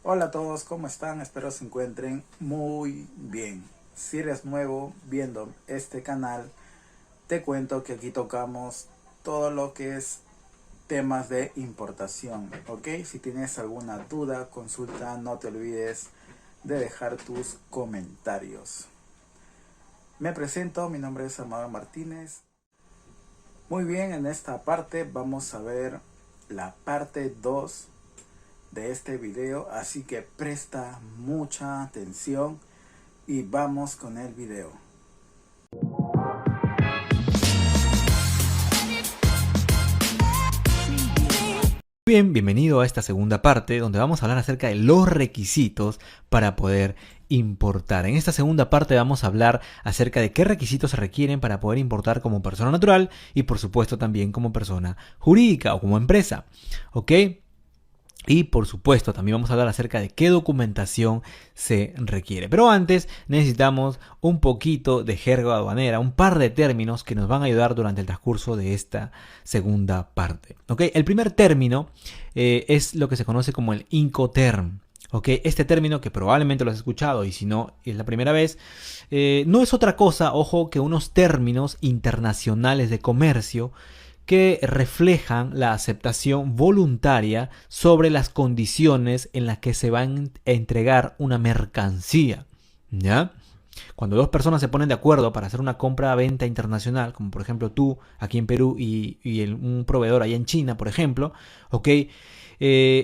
Hola a todos, ¿cómo están? Espero se encuentren muy bien. Si eres nuevo viendo este canal, te cuento que aquí tocamos todo lo que es temas de importación, ¿ok? Si tienes alguna duda, consulta, no te olvides de dejar tus comentarios. Me presento, mi nombre es Amado Martínez. Muy bien, en esta parte vamos a ver la parte 2 de este video, así que presta mucha atención y vamos con el video. Bien, bienvenido a esta segunda parte donde vamos a hablar acerca de los requisitos para poder importar. En esta segunda parte vamos a hablar acerca de qué requisitos se requieren para poder importar como persona natural y por supuesto también como persona jurídica o como empresa. ¿Ok? Y por supuesto también vamos a hablar acerca de qué documentación se requiere. Pero antes necesitamos un poquito de jerga aduanera, un par de términos que nos van a ayudar durante el transcurso de esta segunda parte. ¿Okay? El primer término es lo que se conoce como el Incoterm. ¿Okay? Este término, que probablemente lo has escuchado y si no es la primera vez, no es otra cosa, ojo, que unos términos internacionales de comercio que reflejan la aceptación voluntaria sobre las condiciones en las que se va a entregar una mercancía. ¿Ya? Cuando dos personas se ponen de acuerdo para hacer una compra-venta internacional, como por ejemplo tú aquí en Perú y un proveedor allá en China, por ejemplo, ¿ok?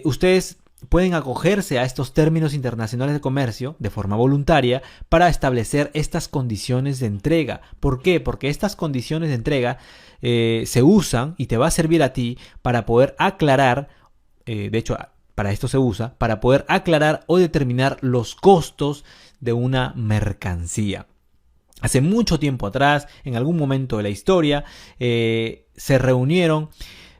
Ustedes pueden acogerse a estos términos internacionales de comercio de forma voluntaria para establecer estas condiciones de entrega. ¿Por qué? Porque estas condiciones de entrega se usan y te va a servir a ti para poder aclarar, de hecho para esto se usa, para poder aclarar o determinar los costos de una mercancía. Hace mucho tiempo atrás, en algún momento de la historia, se reunieron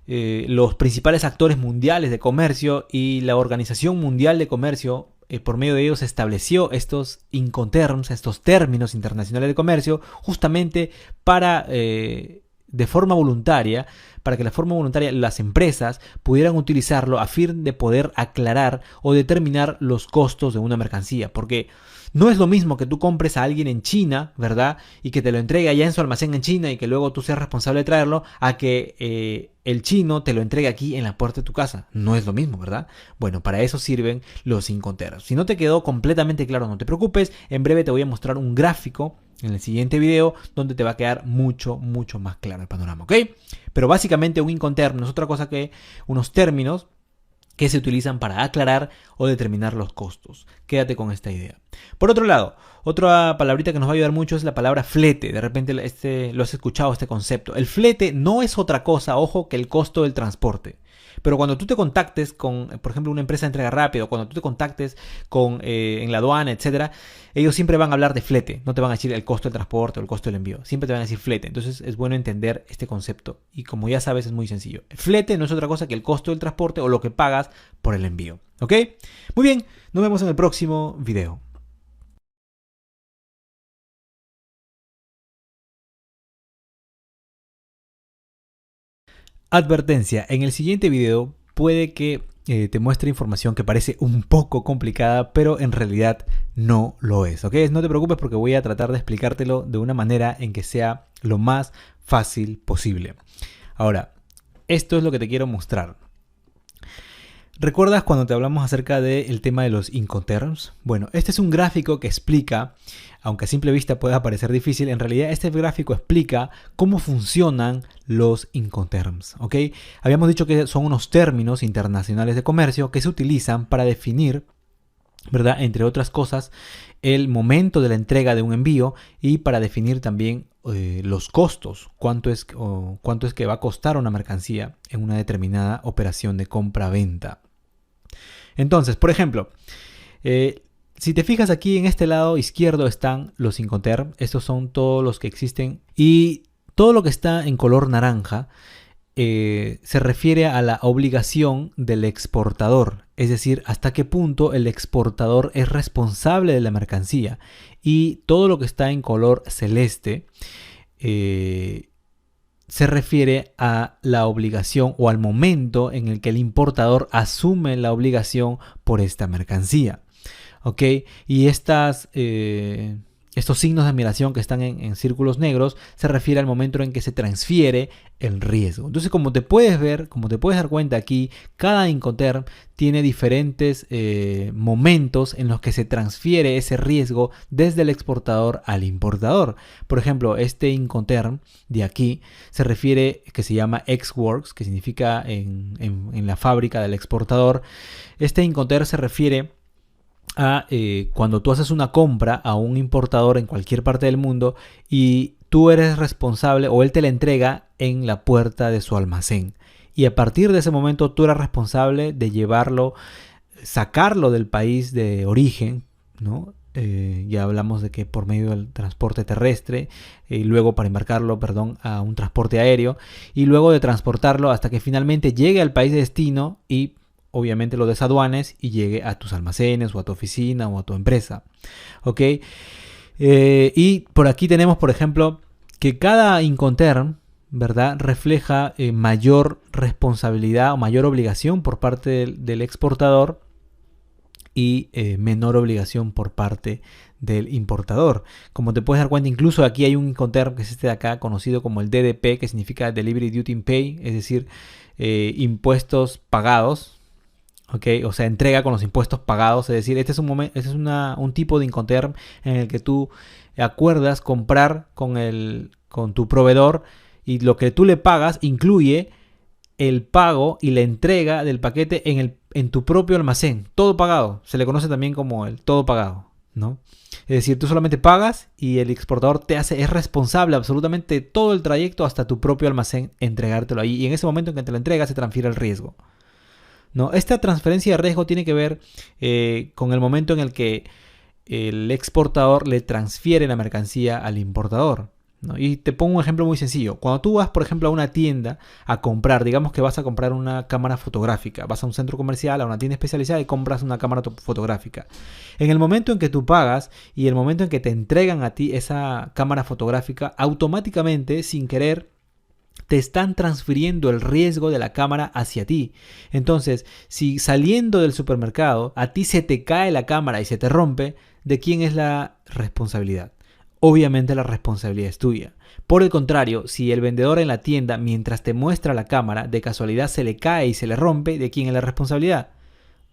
los principales actores mundiales de comercio y la Organización Mundial de Comercio, por medio de ellos estableció estos Incoterms, estos términos internacionales de comercio, justamente para, de forma voluntaria, para que de forma voluntaria las empresas pudieran utilizarlo a fin de poder aclarar o determinar los costos de una mercancía. Porque no es lo mismo que tú compres a alguien en China, ¿verdad? Y que te lo entregue allá en su almacén en China y que luego tú seas responsable de traerlo, a que el chino te lo entregue aquí en la puerta de tu casa. No es lo mismo, ¿verdad? Bueno, para eso sirven los Incoterms. Si no te quedó completamente claro, no te preocupes. En breve te voy a mostrar un gráfico en el siguiente video donde te va a quedar mucho más claro el panorama, ¿ok? Pero básicamente un Incoterm no es otra cosa que unos términos que se utilizan para aclarar o determinar los costos. Quédate con esta idea. Por otro lado, otra palabrita que nos va a ayudar mucho es la palabra flete. De repente lo has escuchado, este concepto. El flete no es otra cosa, ojo, que el costo del transporte. Pero cuando tú te contactes con, por ejemplo, una empresa de entrega rápida, o cuando tú te contactes con en la aduana, etcétera, ellos siempre van a hablar de flete. No te van a decir el costo del transporte o el costo del envío. Siempre te van a decir flete. Entonces es bueno entender este concepto. Y como ya sabes, es muy sencillo. El flete no es otra cosa que el costo del transporte o lo que pagas por el envío. ¿Ok? Muy bien, nos vemos en el próximo video. Advertencia, en el siguiente video puede que te muestre información que parece un poco complicada, pero en realidad no lo es, ¿ok? No te preocupes porque voy a tratar de explicártelo de una manera en que sea lo más fácil posible. Ahora, esto es lo que te quiero mostrar. ¿Recuerdas cuando te hablamos acerca del tema de los Incoterms? Bueno, este es un gráfico que explica, aunque a simple vista pueda parecer difícil, en realidad este gráfico explica cómo funcionan los Incoterms, ¿ok? Habíamos dicho que son unos términos internacionales de comercio que se utilizan para definir, ¿verdad?, entre otras cosas, el momento de la entrega de un envío y para definir también los costos, cuánto es que va a costar una mercancía en una determinada operación de compra-venta. Entonces, por ejemplo, si te fijas aquí en este lado izquierdo están los Incoterms. Estos son todos los que existen y todo lo que está en color naranja se refiere a la obligación del exportador, es decir, hasta qué punto el exportador es responsable de la mercancía, y todo lo que está en color celeste se refiere a la obligación o al momento en el que el importador asume la obligación por esta mercancía. ¿Ok? Y estos signos de admiración que están en círculos negros se refiere al momento en que se transfiere el riesgo. Entonces, como te puedes dar cuenta aquí, cada Incoterm tiene diferentes momentos en los que se transfiere ese riesgo desde el exportador al importador. Por ejemplo, este Incoterm de aquí se refiere, que se llama Ex-Works, que significa en la fábrica del exportador. Este Incoterm se refiere a cuando tú haces una compra a un importador en cualquier parte del mundo y tú eres responsable o él te la entrega en la puerta de su almacén. Y a partir de ese momento tú eres responsable de llevarlo, sacarlo del país de origen, ¿no? Ya hablamos de que por medio del transporte terrestre y luego para embarcarlo, a un transporte aéreo y luego de transportarlo hasta que finalmente llegue al país de destino y obviamente lo desaduanes y llegue a tus almacenes o a tu oficina o a tu empresa. ¿Ok? Y por aquí tenemos, por ejemplo, que cada Incoterm, ¿verdad?, refleja mayor responsabilidad o mayor obligación por parte del exportador y menor obligación por parte del importador. Como te puedes dar cuenta, incluso aquí hay un Incoterm que es este de acá, conocido como el DDP, que significa Delivery Duty Pay, es decir, impuestos pagados. Okay, o sea, entrega con los impuestos pagados, es decir, este es un tipo de Incoterm en el que tú acuerdas comprar con tu proveedor y lo que tú le pagas incluye el pago y la entrega del paquete en tu propio almacén, todo pagado, se le conoce también como el todo pagado, ¿no? Es decir, tú solamente pagas y el exportador es responsable absolutamente de todo el trayecto hasta tu propio almacén, entregártelo ahí y en ese momento en que te lo entrega se transfiere el riesgo. No, esta transferencia de riesgo tiene que ver con el momento en el que el exportador le transfiere la mercancía al importador, ¿no? Y te pongo un ejemplo muy sencillo. Cuando tú vas, por ejemplo, a una tienda a comprar, digamos que vas a comprar una cámara fotográfica, vas a un centro comercial, a una tienda especializada y compras una cámara fotográfica. En el momento en que tú pagas y el momento en que te entregan a ti esa cámara fotográfica, automáticamente, sin querer, te están transfiriendo el riesgo de la cámara hacia ti. Entonces, si saliendo del supermercado a ti se te cae la cámara y se te rompe, ¿de quién es la responsabilidad? Obviamente la responsabilidad es tuya. Por el contrario, si el vendedor en la tienda, mientras te muestra la cámara, de casualidad se le cae y se le rompe, ¿de quién es la responsabilidad?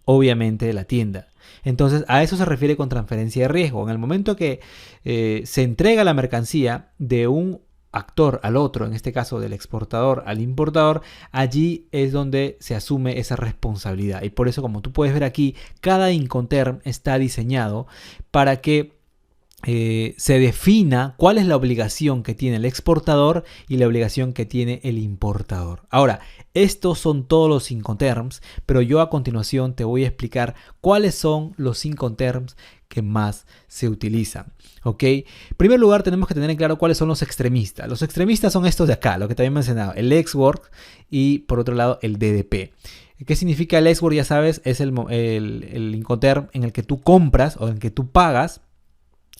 Obviamente de la tienda. Entonces, a eso se refiere con transferencia de riesgo. En el momento que se entrega la mercancía de un actor al otro, en este caso del exportador al importador, allí es donde se asume esa responsabilidad. Y por eso, como tú puedes ver aquí, cada Incoterm está diseñado para que se defina cuál es la obligación que tiene el exportador y la obligación que tiene el importador. Ahora, estos son todos los Incoterms, pero yo a continuación te voy a explicar cuáles son los Incoterms que más se utilizan. ¿Ok? En primer lugar, tenemos que tener en claro cuáles son los extremistas. Los extremistas son estos de acá, lo que te había mencionado, el Ex-Works y por otro lado el DDP. ¿Qué significa el Ex-Works? Ya sabes, es el Incoterm en el que tú compras o en el que tú pagas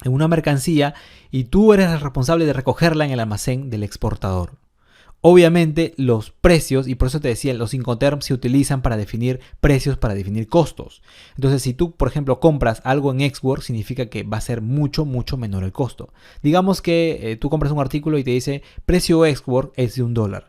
en una mercancía y tú eres el responsable de recogerla en el almacén del exportador. Obviamente los precios, y por eso te decía, los Incoterms se utilizan para definir precios, para definir costos. Entonces, si tú, por ejemplo, compras algo en Ex-Works, significa que va a ser mucho menor el costo. Digamos que tú compras un artículo y te dice precio Ex-Works es de $1.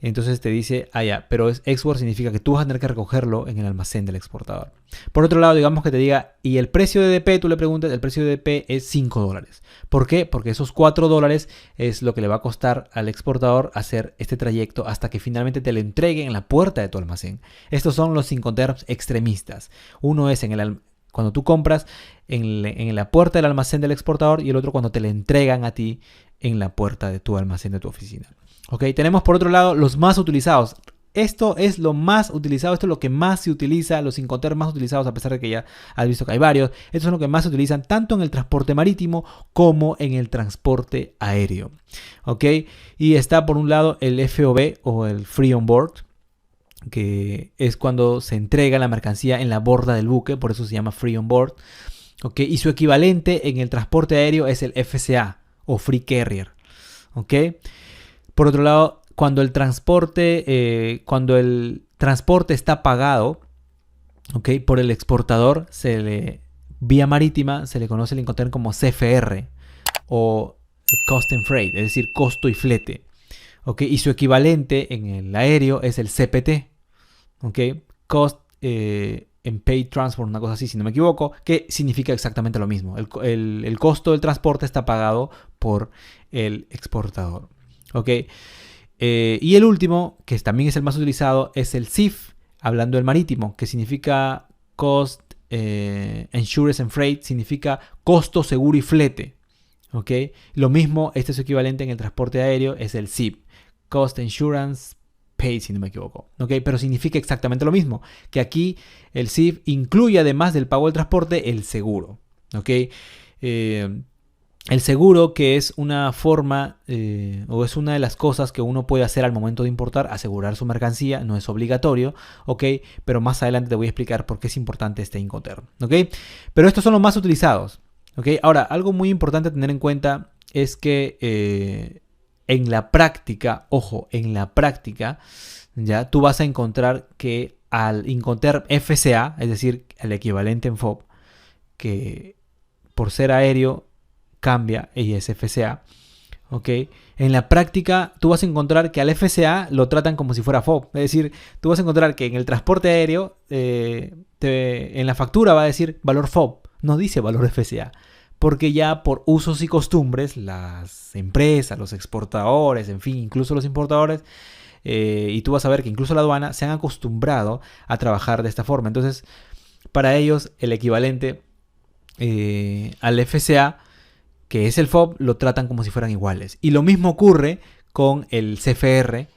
Entonces te dice, ya, pero Ex-Works significa que tú vas a tener que recogerlo en el almacén del exportador. Por otro lado, digamos que te diga, y el precio de DP, tú le preguntas, el precio de DP es $5. ¿Por qué? Porque esos $4 es lo que le va a costar al exportador hacer este trayecto hasta que finalmente te lo entregue en la puerta de tu almacén. Estos son los Incoterms extremistas. Uno es cuando tú compras en la puerta del almacén del exportador y el otro cuando te le entregan a ti en la puerta de tu almacén de tu oficina. Ok, tenemos por otro lado los más utilizados. Esto es lo más utilizado, esto es lo que más se utiliza, los Incoterms más utilizados, a pesar de que ya has visto que hay varios. Estos son los que más se utilizan tanto en el transporte marítimo como en el transporte aéreo. Ok, y está por un lado el FOB o el Free On Board, que es cuando se entrega la mercancía en la borda del buque, por eso se llama Free On Board. Ok, y su equivalente en el transporte aéreo es el FCA o Free Carrier. Ok. Por otro lado, cuando el transporte está pagado, ¿okay?, por el exportador, vía marítima, se le conoce el Incoterm como CFR o Cost and Freight, es decir, costo y flete. ¿Okay? Y su equivalente en el aéreo es el CPT. ¿Okay? Cost and Paid Transport, una cosa así, si no me equivoco, que significa exactamente lo mismo. El costo del transporte está pagado por el exportador. ¿Okay? Y el último, que también es el más utilizado, es el CIF, hablando del marítimo, que significa Cost, Insurance and Freight, significa costo, seguro y flete. ¿Okay? Lo mismo, este es su equivalente en el transporte aéreo, es el CIP, Cost, Insurance, Paid, si no me equivoco. ¿Okay? Pero significa exactamente lo mismo, que aquí el CIF incluye, además del pago del transporte, el seguro. ¿Okay? El seguro, que es una forma o es una de las cosas que uno puede hacer al momento de importar, asegurar su mercancía, no es obligatorio, ¿ok? Pero más adelante te voy a explicar por qué es importante este Incoterm, ¿ok? Pero estos son los más utilizados, ¿ok? Ahora, algo muy importante a tener en cuenta es que en la práctica, ojo, en la práctica, ya tú vas a encontrar que al Incoterm FCA, es decir, el equivalente en FOB, que por ser aéreo cambia y es FCA, ¿ok? En la práctica tú vas a encontrar que al FCA lo tratan como si fuera FOB. Es decir, tú vas a encontrar que en el transporte aéreo en la factura va a decir valor FOB, no dice valor FCA. Porque ya por usos y costumbres las empresas, los exportadores, en fin, incluso los importadores, y tú vas a ver que incluso la aduana se han acostumbrado a trabajar de esta forma. Entonces, para ellos el equivalente al FCA, que es el FOB, lo tratan como si fueran iguales. Y lo mismo ocurre con el CFR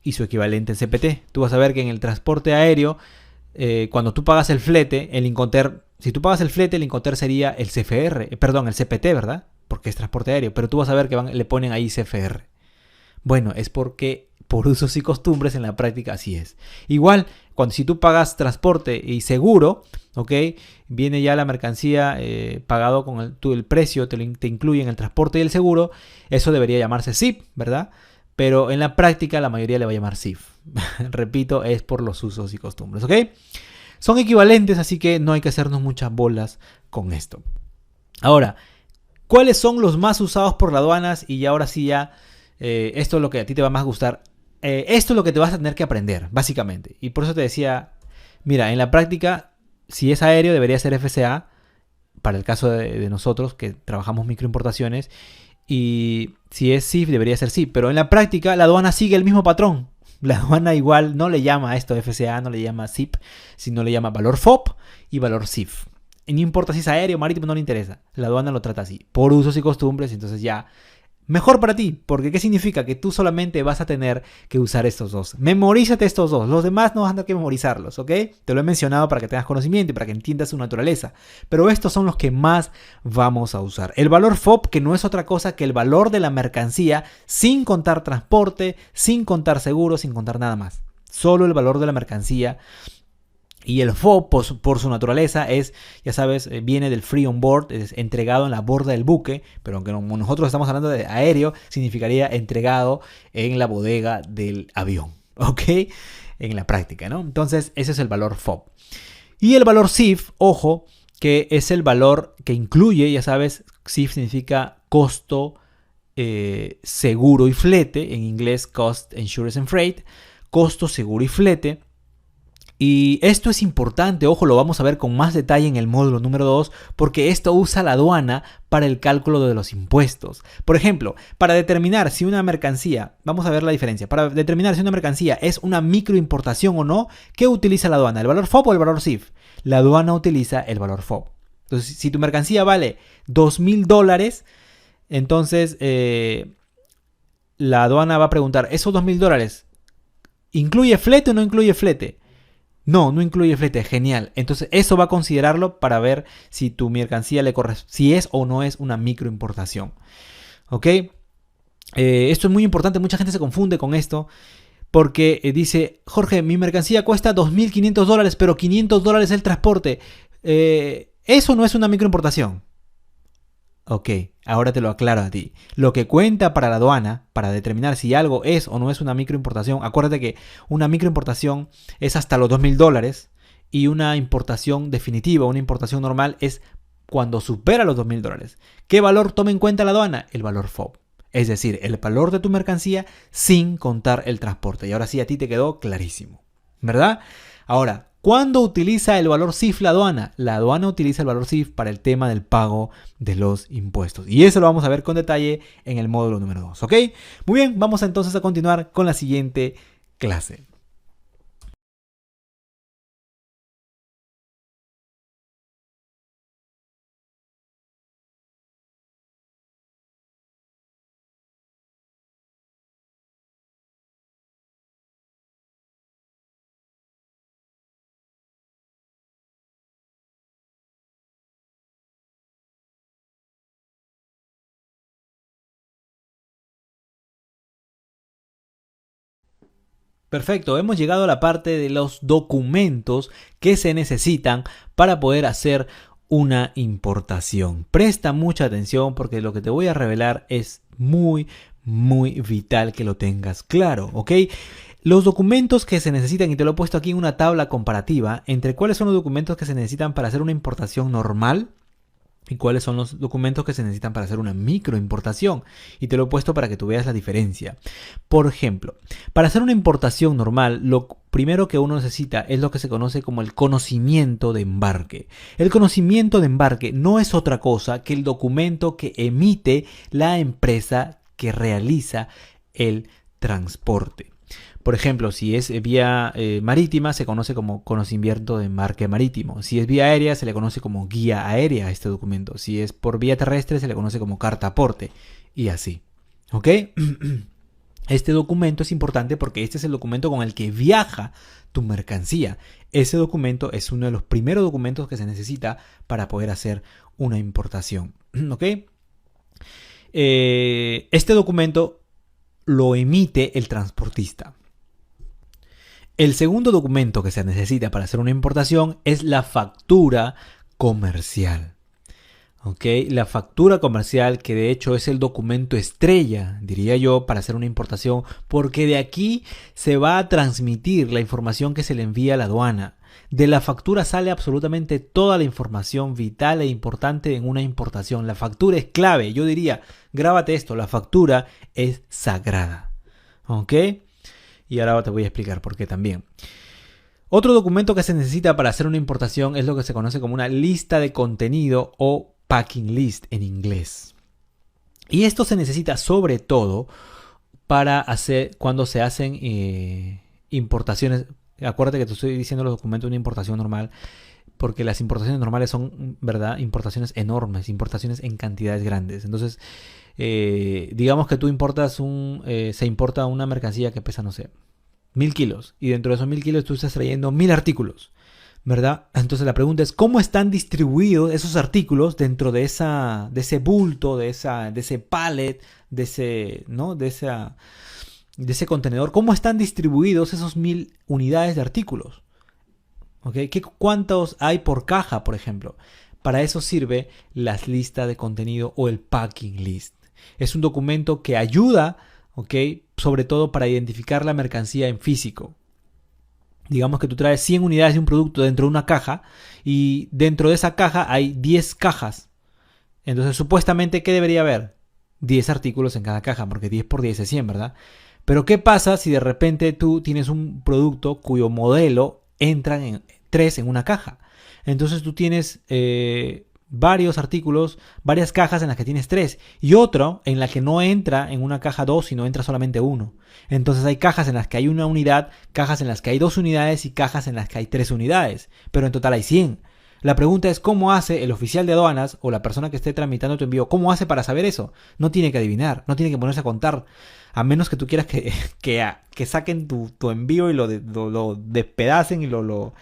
y su equivalente en CPT. Tú vas a ver que en el transporte aéreo, cuando tú pagas el flete, el Incoterm, si tú pagas el flete, el Incoterm sería el CFR, perdón, el CPT, ¿verdad? Porque es transporte aéreo. Pero tú vas a ver que le ponen ahí CFR. Bueno, es porque por usos y costumbres en la práctica así es. Igual, si tú pagas transporte y seguro, ¿ok? Viene ya la mercancía pagado con el precio, te incluye en el transporte y el seguro. Eso debería llamarse CIP, ¿verdad? Pero en la práctica la mayoría le va a llamar CIF. Repito, es por los usos y costumbres, ¿ok? Son equivalentes, así que no hay que hacernos muchas bolas con esto. Ahora, ¿cuáles son los más usados por las aduanas? Y ahora sí ya, esto es lo que a ti te va más a gustar. Esto es lo que te vas a tener que aprender, básicamente. Y por eso te decía, mira, en la práctica, si es aéreo, debería ser FCA, para el caso de nosotros, que trabajamos microimportaciones. Y si es CIF, debería ser CIF. Pero en la práctica, la aduana sigue el mismo patrón. La aduana igual no le llama a esto FCA, no le llama CIP, sino le llama valor FOB y valor CIF. Y no importa si es aéreo o marítimo, no le interesa. La aduana lo trata así, por usos y costumbres. Entonces ya, mejor para ti, porque ¿qué significa? Que tú solamente vas a tener que usar estos dos. Memorízate estos dos, los demás no vas a tener que memorizarlos, ¿ok? Te lo he mencionado para que tengas conocimiento y para que entiendas su naturaleza. Pero estos son los que más vamos a usar. El valor FOB, que no es otra cosa que el valor de la mercancía, sin contar transporte, sin contar seguro, sin contar nada más. Solo el valor de la mercancía. Y el FOB, por su naturaleza, es, ya sabes, viene del free on board, es entregado en la borda del buque, pero aunque nosotros estamos hablando de aéreo, significaría entregado en la bodega del avión, ¿ok? En la práctica, ¿no? Entonces, ese es el valor FOB. Y el valor CIF, ojo, que es el valor que incluye, ya sabes, CIF significa costo, seguro y flete, en inglés Cost, Insurance and Freight, costo, seguro y flete. Y esto es importante, ojo, lo vamos a ver con más detalle en el módulo número 2, porque esto usa la aduana para el cálculo de los impuestos. Por ejemplo, para determinar si una mercancía, vamos a ver la diferencia, para determinar si una mercancía es una microimportación o no, ¿qué utiliza la aduana? ¿El valor FOB o el valor CIF? La aduana utiliza el valor FOB. Entonces, si tu mercancía vale $2,000, entonces la aduana va a preguntar, ¿esos $2,000 incluye flete o no incluye flete? No, no incluye flete, genial. Entonces eso va a considerarlo para ver si tu mercancía si es o no es una microimportación. ¿Ok? Esto es muy importante, mucha gente se confunde con esto. Porque dice, Jorge, mi mercancía cuesta $2,500, pero $500 es el transporte. Eso no es una microimportación. Ok, Ahora te lo aclaro a ti. Lo que cuenta para la aduana, para determinar si algo es o no es una microimportación, acuérdate que una microimportación es hasta los $2.000 y una importación definitiva, una importación normal es cuando supera los $2.000. ¿Qué valor toma en cuenta la aduana? El valor FOB. Es decir, el valor de tu mercancía sin contar el transporte. Y ahora sí, a ti te quedó clarísimo, ¿verdad? Ahora, ¿cuándo utiliza el valor CIF la aduana? La aduana utiliza el valor CIF para el tema del pago de los impuestos. Y eso lo vamos a ver con detalle en el módulo número 2, ¿ok? Muy bien, vamos entonces a continuar con la siguiente clase. Perfecto, hemos llegado a la parte de los documentos que se necesitan para poder hacer una importación. Presta mucha atención porque lo que te voy a revelar es muy vital que lo tengas claro, ¿ok? Los documentos que se necesitan, y te lo he puesto aquí en una tabla comparativa, entre cuáles son los documentos que se necesitan para hacer una importación normal y cuáles son los documentos que se necesitan para hacer una microimportación. Y te lo he puesto para que tú veas la diferencia. Por ejemplo, para hacer una importación normal, lo primero que uno necesita es lo que se conoce como el conocimiento de embarque. El conocimiento de embarque no es otra cosa que el documento que emite la empresa que realiza el transporte. Por ejemplo, si es vía marítima, se conoce como conocimiento de embarque marítimo. Si es vía aérea, se le conoce como guía aérea a este documento. Si es por vía terrestre, se le conoce como carta aporte. Y así. ¿Ok? Este documento es importante porque este es el documento con el que viaja tu mercancía. Ese documento es uno de los primeros documentos que se necesita para poder hacer una importación. ¿Ok? Este documento lo emite el transportista. El segundo documento que se necesita para hacer una importación es la factura comercial. ¿Ok? La factura comercial, que de hecho es el documento estrella, diría yo, para hacer una importación, porque de aquí se va a transmitir la información que se le envía a la aduana. De la factura sale absolutamente toda la información vital e importante en una importación. La factura es clave. Yo diría, grábate esto, la factura es sagrada. ¿Ok? Y ahora te voy a explicar por qué también. Otro documento que se necesita para hacer una importación es lo que se conoce como una lista de contenido o packing list en inglés. Y esto se necesita sobre todo para hacer cuando se hacen importaciones. Acuérdate que te estoy diciendo los documentos de una importación normal, porque las importaciones normales son, ¿verdad?, importaciones enormes, importaciones en cantidades grandes. Entonces, digamos que tú importas se importa una mercancía que pesa, no sé, 1.000 kilos. Y dentro de esos 1.000 kilos tú estás trayendo 1.000 artículos, ¿verdad? Entonces la pregunta es, ¿cómo están distribuidos esos artículos dentro de ese bulto, de ese pallet, de ese contenedor? ¿Cómo están distribuidos esos 1.000 unidades de artículos? ¿Okay? ¿Cuántos hay por caja, por ejemplo? Para eso sirve la lista de contenido o el packing list. Es un documento que ayuda, ¿okay?, sobre todo para identificar la mercancía en físico. Digamos que tú traes 100 unidades de un producto dentro de una caja y dentro de esa caja hay 10 cajas. Entonces, supuestamente, ¿qué debería haber? 10 artículos en cada caja, porque 10 por 10 es 100, ¿verdad? Pero ¿qué pasa si de repente tú tienes un producto cuyo modelo entran en 3 en una caja? Entonces tú tienes varios artículos, varias cajas en las que tienes 3 y otro en la que no entra en una caja 2, sino entra solamente 1. Entonces hay cajas en las que hay una unidad, cajas en las que hay 2 unidades y cajas en las que hay 3 unidades, pero en total hay 100. La pregunta es, ¿cómo hace el oficial de aduanas o la persona que esté tramitando tu envío? ¿Cómo hace para saber eso? No tiene que adivinar, no tiene que ponerse a contar, a menos que tú quieras que saquen tu envío y lo despedacen y lo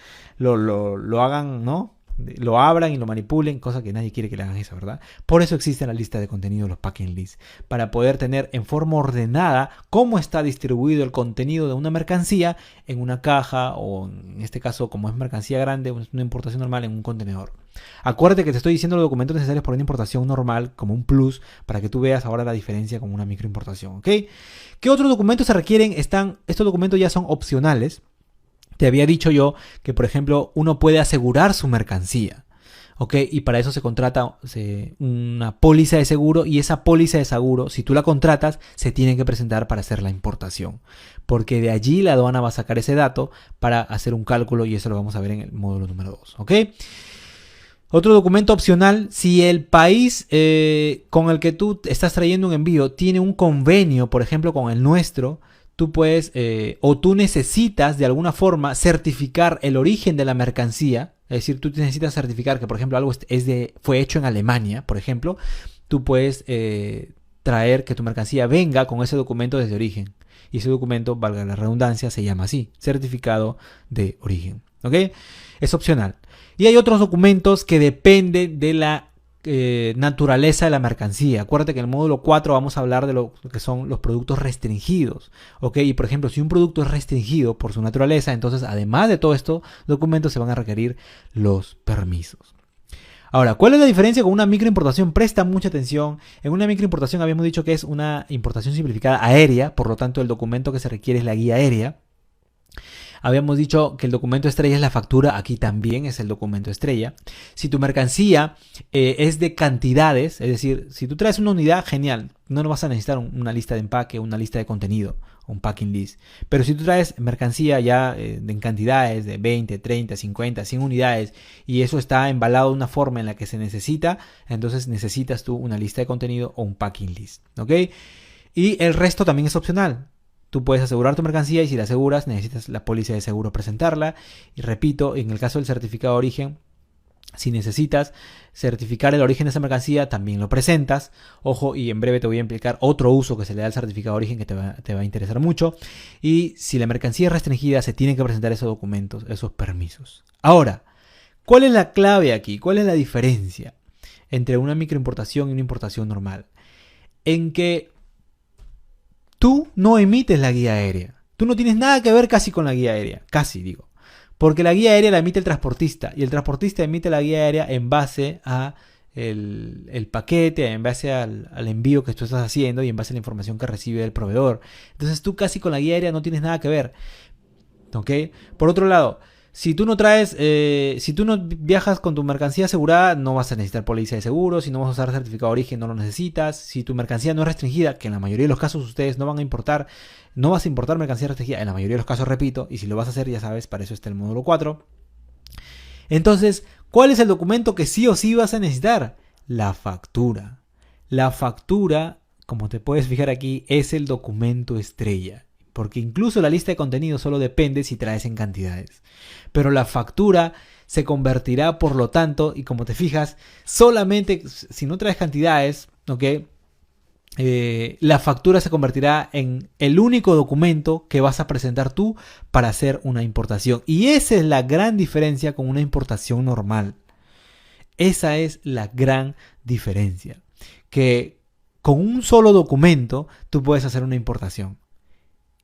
hagan, ¿no?, lo abran y lo manipulen, cosa que nadie quiere que le hagan eso, ¿verdad? Por eso existe la lista de contenido, los packing lists, para poder tener en forma ordenada cómo está distribuido el contenido de una mercancía en una caja o en este caso, como es mercancía grande, una importación normal, en un contenedor. Acuérdate que te estoy diciendo los documentos necesarios para una importación normal como un plus para que tú veas ahora la diferencia con una microimportación, ¿ok? ¿Qué otros documentos se requieren? Estos documentos ya son opcionales. Te había dicho yo que, por ejemplo, uno puede asegurar su mercancía, ¿ok? Y para eso se contrata una póliza de seguro, y esa póliza de seguro, si tú la contratas, se tiene que presentar para hacer la importación, porque de allí la aduana va a sacar ese dato para hacer un cálculo, y eso lo vamos a ver en el módulo número 2, ¿ok? Otro documento opcional: si el país con el que tú estás trayendo un envío tiene un convenio, por ejemplo, con el nuestro, tú puedes o tú necesitas de alguna forma certificar el origen de la mercancía. Es decir, tú necesitas certificar que, por ejemplo, algo fue hecho en Alemania, por ejemplo. Tú puedes traer que tu mercancía venga con ese documento desde origen. Y ese documento, valga la redundancia, se llama así: certificado de origen. ¿Ok? Es opcional. Y hay otros documentos que dependen de la naturaleza de la mercancía. Acuérdate que en el módulo 4 vamos a hablar de lo que son los productos restringidos, ¿ok? Y por ejemplo, si un producto es restringido por su naturaleza, entonces además de todo esto, documentos se van a requerir los permisos. Ahora, ¿cuál es la diferencia con una microimportación? Presta mucha atención. En una microimportación habíamos dicho que es una importación simplificada aérea, por lo tanto el documento que se requiere es la guía aérea. Habíamos dicho que el documento estrella es la factura, aquí también es el documento estrella. Si tu mercancía es de cantidades, es decir, si tú traes una unidad, genial, no vas a necesitar una lista de empaque, una lista de contenido, un packing list. Pero si tú traes mercancía ya en cantidades de 20, 30, 50, 100 unidades, y eso está embalado de una forma en la que se necesita, entonces necesitas tú una lista de contenido o un packing list, ¿ok? Y el resto también es opcional. Tú puedes asegurar tu mercancía, y si la aseguras necesitas la póliza de seguro presentarla. Y repito, en el caso del certificado de origen, si necesitas certificar el origen de esa mercancía, también lo presentas. Ojo, y en breve te voy a explicar otro uso que se le da al certificado de origen que te va a interesar mucho. Y si la mercancía es restringida, se tienen que presentar esos documentos, esos permisos. Ahora, ¿cuál es la clave aquí? ¿Cuál es la diferencia entre una microimportación y una importación normal? En que tú no emites la guía aérea. Tú no tienes nada que ver casi con la guía aérea. Casi, digo. Porque la guía aérea la emite el transportista. Y el transportista emite la guía aérea en base a el paquete, en base al envío que tú estás haciendo y en base a la información que recibe del proveedor. Entonces tú casi con la guía aérea no tienes nada que ver. ¿Ok? Por otro lado, si tú no viajas con tu mercancía asegurada, no vas a necesitar póliza de seguro. Si no vas a usar certificado de origen, no lo necesitas. Si tu mercancía no es restringida, que en la mayoría de los casos ustedes no vas a importar mercancía restringida, en la mayoría de los casos, repito, y si lo vas a hacer, ya sabes, para eso está el módulo 4. Entonces, ¿cuál es el documento que sí o sí vas a necesitar? La factura. La factura, como te puedes fijar aquí, es el documento estrella. Porque incluso la lista de contenido solo depende si traes en cantidades. Pero la factura se convertirá, por lo tanto, y como te fijas, solamente si no traes cantidades, ¿ok? La factura se convertirá en el único documento que vas a presentar tú para hacer una importación. Y esa es la gran diferencia con una importación normal. Esa es la gran diferencia. Que con un solo documento tú puedes hacer una importación.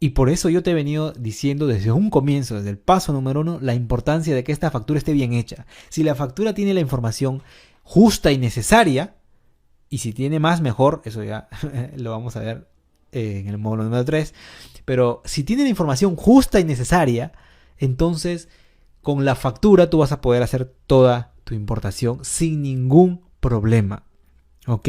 Y por eso yo te he venido diciendo desde un comienzo, desde el paso número 1, la importancia de que esta factura esté bien hecha. Si la factura tiene la información justa y necesaria, y si tiene más, mejor, eso ya lo vamos a ver en el módulo número 3, pero si tiene la información justa y necesaria, entonces con la factura tú vas a poder hacer toda tu importación sin ningún problema. ¿Ok?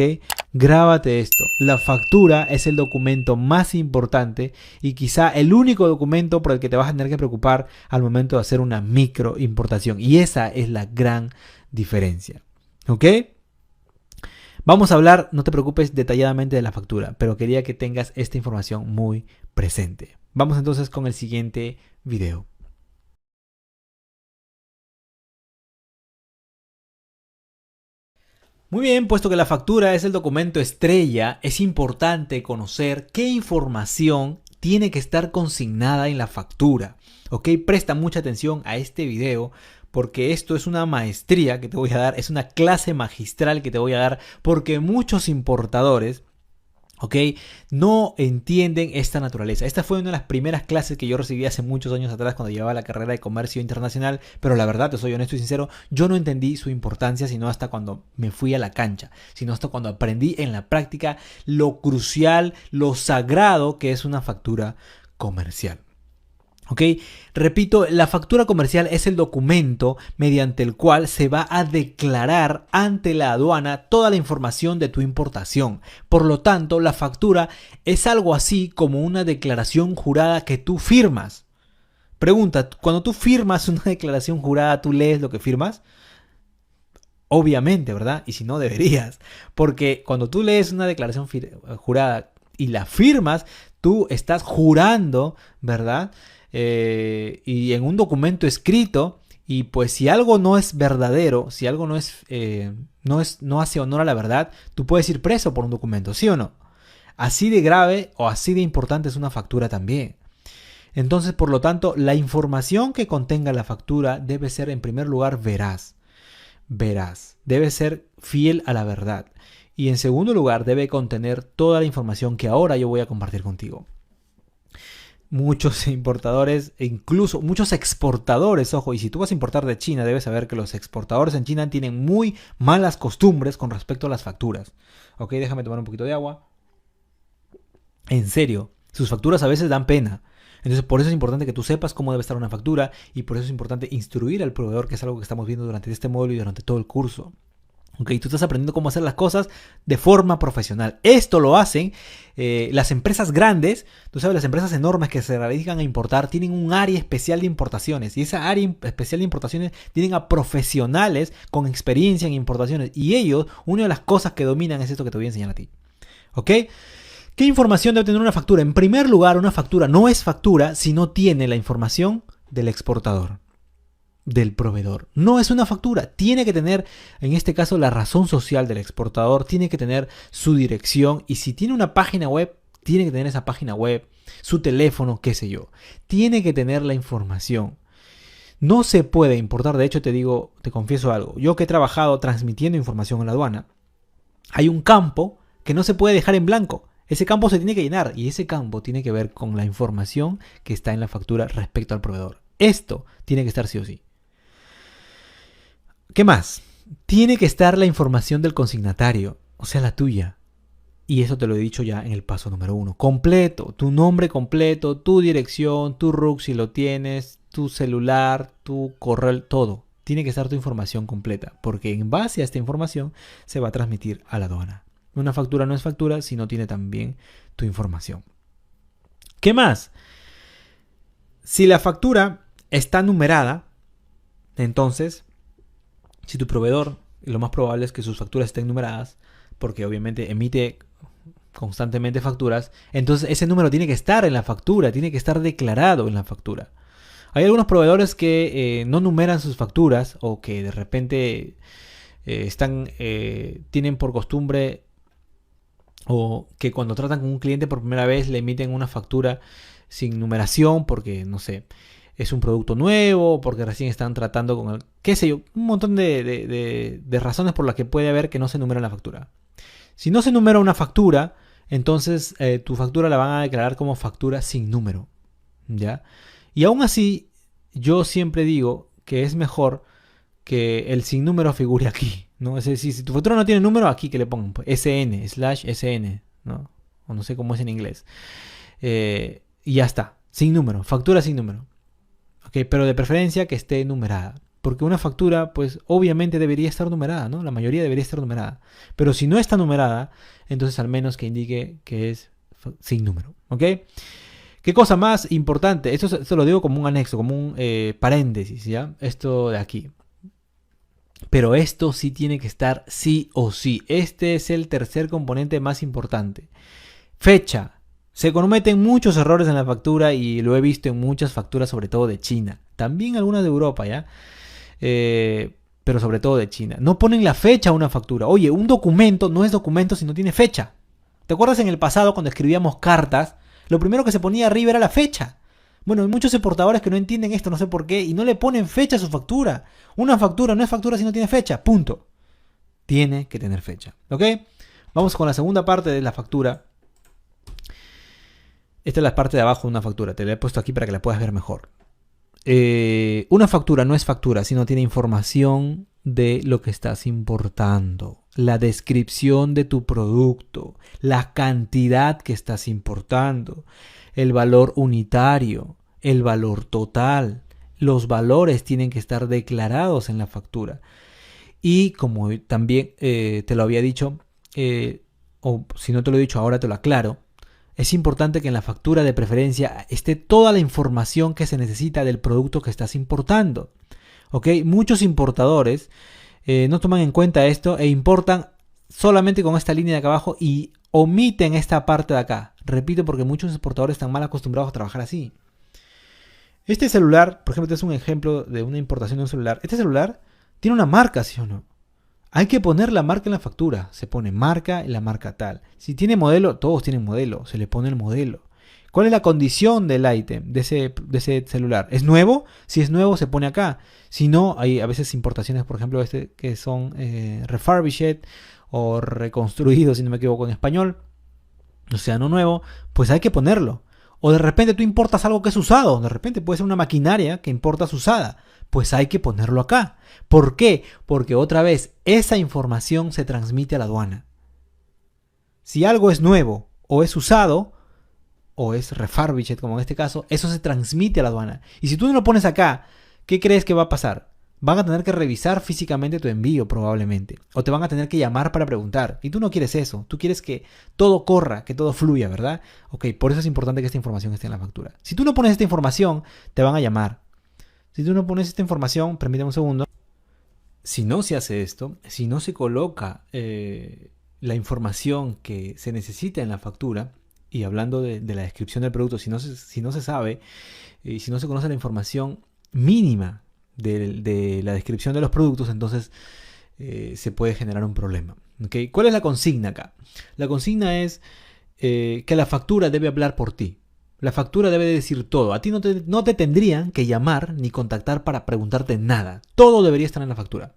Grábate esto. La factura es el documento más importante y quizá el único documento por el que te vas a tener que preocupar al momento de hacer una microimportación. Y esa es la gran diferencia. ¿Ok? Vamos a hablar, no te preocupes, detalladamente de la factura, pero quería que tengas esta información muy presente. Vamos entonces con el siguiente video. Muy bien, puesto que la factura es el documento estrella, es importante conocer qué información tiene que estar consignada en la factura. ¿Ok? Presta mucha atención a este video porque esto es una maestría que te voy a dar, es una clase magistral que te voy a dar, porque muchos importadores, ¿ok?, no entienden esta naturaleza. Esta fue una de las primeras clases que yo recibí hace muchos años atrás cuando llevaba la carrera de comercio internacional, pero la verdad, te soy honesto y sincero, yo no entendí su importancia sino hasta cuando me fui a la cancha, sino hasta cuando aprendí en la práctica lo crucial, lo sagrado que es una factura comercial. ¿Ok? Repito, la factura comercial es el documento mediante el cual se va a declarar ante la aduana toda la información de tu importación. Por lo tanto, la factura es algo así como una declaración jurada que tú firmas. Pregunta, cuando tú firmas una declaración jurada, ¿tú lees lo que firmas? Obviamente, ¿verdad? Y si no, deberías. Porque cuando tú lees una declaración jurada y la firmas, tú estás jurando, ¿verdad? Y en un documento escrito, y pues si algo no es verdadero, si algo no hace honor a la verdad, tú puedes ir preso por un documento, ¿sí o no? Así de grave o así de importante es una factura también. Entonces, por lo tanto, la información que contenga la factura debe ser, en primer lugar, veraz. Debe ser fiel a la verdad. Y en segundo lugar, debe contener toda la información que ahora yo voy a compartir contigo. Muchos importadores e incluso muchos exportadores, ojo, y si tú vas a importar de China, debes saber que los exportadores en China tienen muy malas costumbres con respecto a las facturas. Ok, déjame tomar un poquito de agua. En serio, sus facturas a veces dan pena. Entonces, por eso es importante que tú sepas cómo debe estar una factura, y por eso es importante instruir al proveedor, que es algo que estamos viendo durante este módulo y durante todo el curso. Okay, tú estás aprendiendo cómo hacer las cosas de forma profesional. Esto lo hacen las empresas grandes. Tú sabes, las empresas enormes que se dedican a importar tienen un área especial de importaciones. Y esa área especial de importaciones tienen a profesionales con experiencia en importaciones. Y ellos, una de las cosas que dominan es esto que te voy a enseñar a ti. ¿Ok? ¿Qué información debe tener una factura? En primer lugar, una factura no es factura si no tiene la información del exportador, del proveedor. No es una factura. Tiene que tener, en este caso, la razón social del exportador. Tiene que tener su dirección. Y si tiene una página web, tiene que tener esa página web, su teléfono, qué sé yo. Tiene que tener la información. No se puede importar. De hecho, te confieso algo. Yo que he trabajado transmitiendo información en la aduana, hay un campo que no se puede dejar en blanco. Ese campo se tiene que llenar. Y ese campo tiene que ver con la información que está en la factura respecto al proveedor. Esto tiene que estar sí o sí. ¿Qué más? Tiene que estar la información del consignatario, o sea, la tuya. Y eso te lo he dicho ya en el paso número 1. Completo, tu nombre completo, tu dirección, tu RUC si lo tienes, tu celular, tu correo, todo. Tiene que estar tu información completa, porque en base a esta información se va a transmitir a la aduana. Una factura no es factura si no tiene también tu información. ¿Qué más? Si la factura está numerada, entonces, si tu proveedor, lo más probable es que sus facturas estén numeradas, porque obviamente emite constantemente facturas, entonces ese número tiene que estar en la factura, tiene que estar declarado en la factura. Hay algunos proveedores que no numeran sus facturas, o que de repente tienen por costumbre, o que cuando tratan con un cliente por primera vez le emiten una factura sin numeración porque, no sé, es un producto nuevo, porque recién están tratando con el, qué sé yo, un montón de razones por las que puede haber que no se numera la factura. Si no se numera una factura, entonces tu factura la van a declarar como factura sin número, ¿ya? Y aún así, yo siempre digo que es mejor que el sin número figure aquí, ¿no? Es decir, si tu factura no tiene número, aquí que le pongan pues, SN/SN, ¿no? O no sé cómo es en inglés. Y ya está, sin número, factura sin número. Okay, pero de preferencia que esté numerada. Porque una factura, pues obviamente debería estar numerada, ¿no? La mayoría debería estar numerada. Pero si no está numerada, entonces al menos que indique que es sin número. ¿Ok? ¿Qué cosa más importante? Esto lo digo como un anexo, como un paréntesis, ¿ya? Esto de aquí. Pero esto sí tiene que estar sí o sí. Este es el tercer componente más importante. Fecha. Se cometen muchos errores en la factura y lo he visto en muchas facturas, sobre todo de China. También algunas de Europa, ¿ya? Pero sobre todo de China. No ponen la fecha a una factura. Oye, un documento no es documento si no tiene fecha. ¿Te acuerdas en el pasado cuando escribíamos cartas? Lo primero que se ponía arriba era la fecha. Bueno, hay muchos importadores que no entienden esto, no sé por qué, y no le ponen fecha a su factura. Una factura no es factura si no tiene fecha, punto. Tiene que tener fecha, ¿ok? Vamos con la segunda parte de la factura. Esta es la parte de abajo de una factura, te la he puesto aquí para que la puedas ver mejor. Una factura no es factura si no tiene información de lo que estás importando, la descripción de tu producto, la cantidad que estás importando, el valor unitario, el valor total. Los valores tienen que estar declarados en la factura. Y como también te lo había dicho, o si no te lo he dicho ahora te lo aclaro, es importante que en la factura de preferencia esté toda la información que se necesita del producto que estás importando. ¿Ok? Muchos importadores no toman en cuenta esto e importan solamente con esta línea de acá abajo y omiten esta parte de acá. Repito, porque muchos exportadores están mal acostumbrados a trabajar así. Este celular, por ejemplo, este es un ejemplo de una importación de un celular. Este celular tiene una marca, ¿sí o no? Hay que poner la marca en la factura. Se pone marca y la marca tal. Si tiene modelo, todos tienen modelo. Se le pone el modelo. ¿Cuál es la condición del ítem, de ese celular? ¿Es nuevo? Si es nuevo, se pone acá. Si no, hay a veces importaciones, por ejemplo, que son refurbished o reconstruidos, si no me equivoco en español. O sea, no nuevo. Pues hay que ponerlo. O de repente tú importas algo que es usado. De repente puede ser una maquinaria que importas usada. Pues hay que ponerlo acá. ¿Por qué? Porque otra vez, esa información se transmite a la aduana. Si algo es nuevo o es usado, o es refurbished, como en este caso, eso se transmite a la aduana. Y si tú no lo pones acá, ¿qué crees que va a pasar? Van a tener que revisar físicamente tu envío probablemente. O te van a tener que llamar para preguntar. Y tú no quieres eso. Tú quieres que todo corra, que todo fluya, ¿verdad? Ok, por eso es importante que esta información esté en la factura. Si tú no pones esta información, te van a llamar. Si tú no pones esta información, permíteme un segundo. Si no se hace esto, si no se coloca la información que se necesita en la factura, y hablando de la descripción del producto, si no se sabe, si no se conoce la información mínima de la descripción de los productos, entonces se puede generar un problema. ¿Okay? ¿Cuál es la consigna acá? La consigna es que la factura debe hablar por ti. La factura debe decir todo. A ti no te tendrían que llamar ni contactar para preguntarte nada. Todo debería estar en la factura.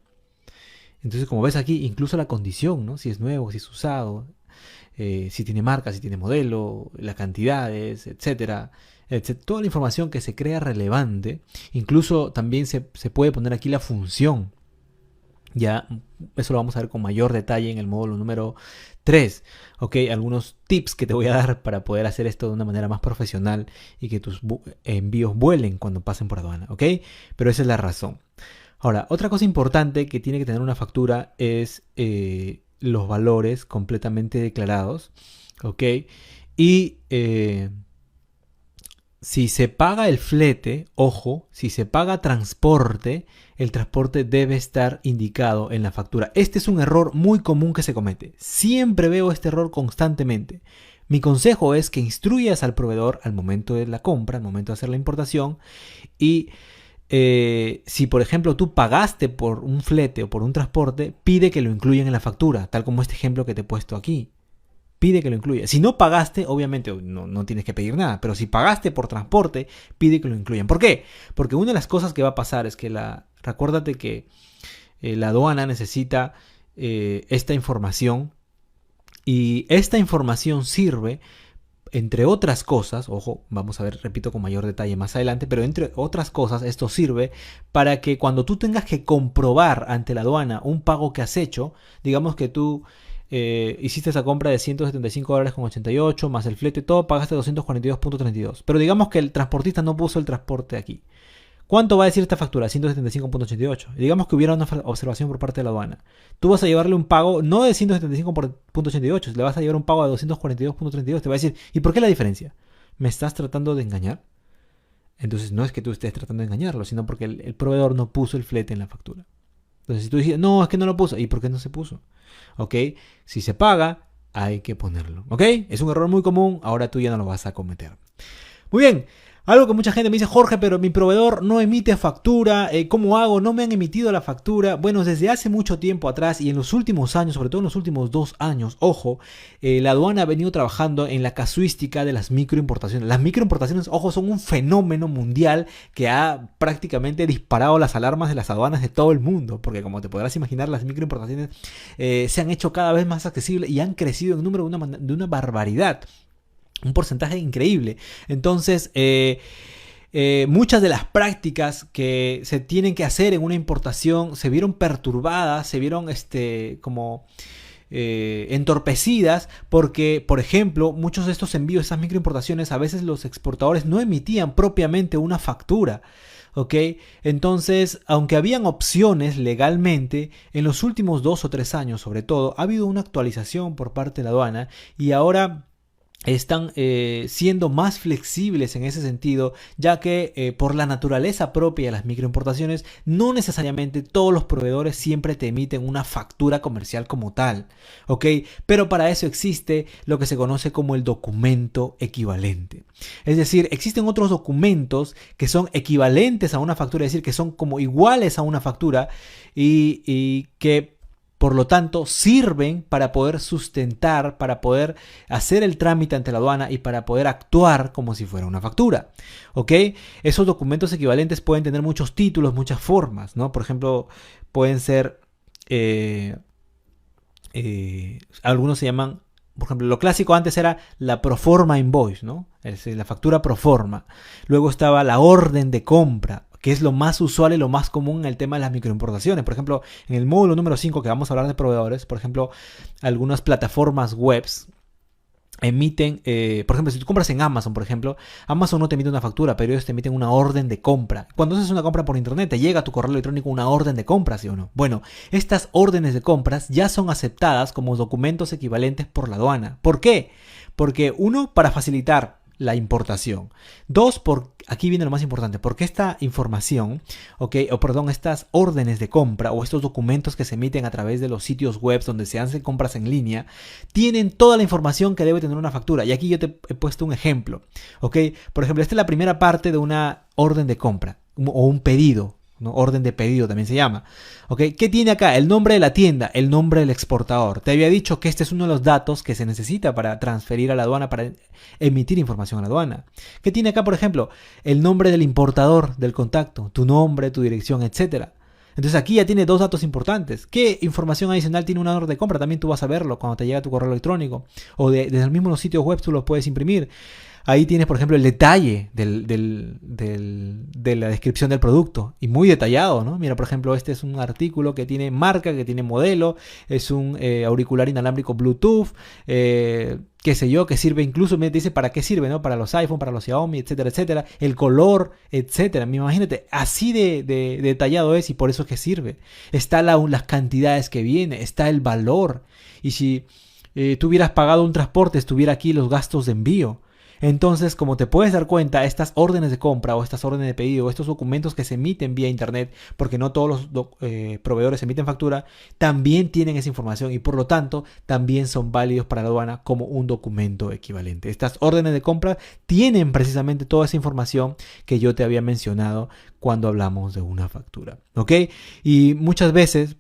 Entonces, como ves aquí, incluso la condición, ¿no? Si es nuevo, si es usado, si tiene marca, si tiene modelo, las cantidades, etcétera. Toda la información que se crea relevante. Incluso también se puede poner aquí la función. Ya, eso lo vamos a ver con mayor detalle en el módulo número 3. Ok, algunos tips que te voy a dar para poder hacer esto de una manera más profesional y que tus envíos vuelen cuando pasen por aduana. Ok, pero esa es la razón. Ahora, otra cosa importante que tiene que tener una factura es los valores completamente declarados. Ok, y si se paga el flete, ojo, si se paga transporte, el transporte debe estar indicado en la factura. Este es un error muy común que se comete. Siempre veo este error constantemente. Mi consejo es que instruyas al proveedor al momento de la compra, al momento de hacer la importación. Y si, por ejemplo, tú pagaste por un flete o por un transporte, pide que lo incluyan en la factura, tal como este ejemplo que te he puesto aquí. Pide que lo incluya. Si no pagaste, obviamente no tienes que pedir nada. Pero si pagaste por transporte, pide que lo incluyan. ¿Por qué? Porque una de las cosas que va a pasar es que recuérdate que la aduana necesita esta información. Y esta información sirve, entre otras cosas, ojo, vamos a ver, repito con mayor detalle más adelante, pero entre otras cosas, esto sirve para que cuando tú tengas que comprobar ante la aduana un pago que has hecho, digamos que tú hiciste esa compra de $175.88 más el flete, todo pagaste 242.32. Pero digamos que el transportista no puso el transporte aquí. ¿Cuánto va a decir esta factura? 175.88. Digamos que hubiera una observación por parte de la aduana. Tú vas a llevarle un pago no de 175.88, le vas a llevar un pago de 242.32. Te va a decir, ¿y por qué la diferencia? ¿Me estás tratando de engañar? Entonces no es que tú estés tratando de engañarlo, sino porque el proveedor no puso el flete en la factura. Entonces si tú dices, no, es que no lo puso. ¿Y por qué no se puso? ¿Ok? Si se paga, hay que ponerlo. ¿Ok? Es un error muy común, ahora tú ya no lo vas a cometer. Muy bien, Algo que mucha gente me dice: Jorge, pero mi proveedor no emite factura, ¿cómo hago? No me han emitido la factura. Bueno, desde hace mucho tiempo atrás y en los últimos años, sobre todo en los últimos 2 años, ojo, la aduana ha venido trabajando en la casuística de las microimportaciones. Las microimportaciones, ojo, son un fenómeno mundial que ha prácticamente disparado las alarmas de las aduanas de todo el mundo, porque como te podrás imaginar, las microimportaciones se han hecho cada vez más accesibles y han crecido en número de una barbaridad. Un porcentaje increíble. Entonces, muchas de las prácticas que se tienen que hacer en una importación se vieron perturbadas, se vieron como entorpecidas, porque, por ejemplo, muchos de estos envíos, estas microimportaciones, a veces los exportadores no emitían propiamente una factura. ¿Ok? Entonces, aunque habían opciones legalmente, en los últimos 2 o 3 años, sobre todo, ha habido una actualización por parte de la aduana y ahora están siendo más flexibles en ese sentido, ya que por la naturaleza propia de las microimportaciones, no necesariamente todos los proveedores siempre te emiten una factura comercial como tal, ¿ok? Pero para eso existe lo que se conoce como el documento equivalente. Es decir, existen otros documentos que son equivalentes a una factura, es decir, que son como iguales a una factura y que por lo tanto sirven para poder sustentar, para poder hacer el trámite ante la aduana y para poder actuar como si fuera una factura. ¿Ok? Esos documentos equivalentes pueden tener muchos títulos, muchas formas, ¿no? Por ejemplo, pueden ser, algunos se llaman, por ejemplo, lo clásico antes era la proforma invoice, ¿no? Es decir, la factura proforma. Luego estaba la orden de compra, que es lo más usual y lo más común en el tema de las microimportaciones. Por ejemplo, en el módulo número 5 que vamos a hablar de proveedores, por ejemplo, algunas plataformas webs emiten, por ejemplo, si tú compras en Amazon, por ejemplo, Amazon no te emite una factura, pero ellos te emiten una orden de compra. Cuando haces una compra por internet, te llega a tu correo electrónico una orden de compra, ¿sí o no? Bueno, estas órdenes de compras ya son aceptadas como documentos equivalentes por la aduana. ¿Por qué? Porque uno, para facilitar la importación. Dos, aquí viene lo más importante, porque esta información, estas órdenes de compra o estos documentos que se emiten a través de los sitios web donde se hacen compras en línea, tienen toda la información que debe tener una factura. Y aquí yo te he puesto un ejemplo, ¿ok? Por ejemplo, esta es la primera parte de una orden de compra o un pedido, ¿no? Orden de pedido también se llama. ¿Okay? ¿Qué tiene acá? El nombre de la tienda, el nombre del exportador. Te había dicho que este es uno de los datos que se necesita para transferir a la aduana, para emitir información a la aduana. ¿Qué tiene acá, por ejemplo? El nombre del importador, del contacto, tu nombre, tu dirección, etcétera. Entonces aquí ya tiene 2 datos importantes. ¿Qué información adicional tiene una orden de compra? También tú vas a verlo cuando te llega tu correo electrónico. O desde el mismo los sitios web tú los puedes imprimir. Ahí tienes, por ejemplo, el detalle de la descripción del producto. Y muy detallado, ¿no? Mira, por ejemplo, este es un artículo que tiene marca, que tiene modelo. Es un auricular inalámbrico Bluetooth. Qué sé yo, que sirve incluso, me dice para qué sirve, ¿no? Para los iPhone, para los Xiaomi, etcétera, etcétera. El color, etcétera. Imagínate, así de detallado es y por eso es que sirve. Está las cantidades que viene, está el valor. Y si tú hubieras pagado un transporte, estuviera aquí los gastos de envío. Entonces, como te puedes dar cuenta, estas órdenes de compra o estas órdenes de pedido o estos documentos que se emiten vía internet, porque no todos los proveedores emiten factura, también tienen esa información y por lo tanto también son válidos para la aduana como un documento equivalente. Estas órdenes de compra tienen precisamente toda esa información que yo te había mencionado cuando hablamos de una factura. ¿Ok? Y muchas veces,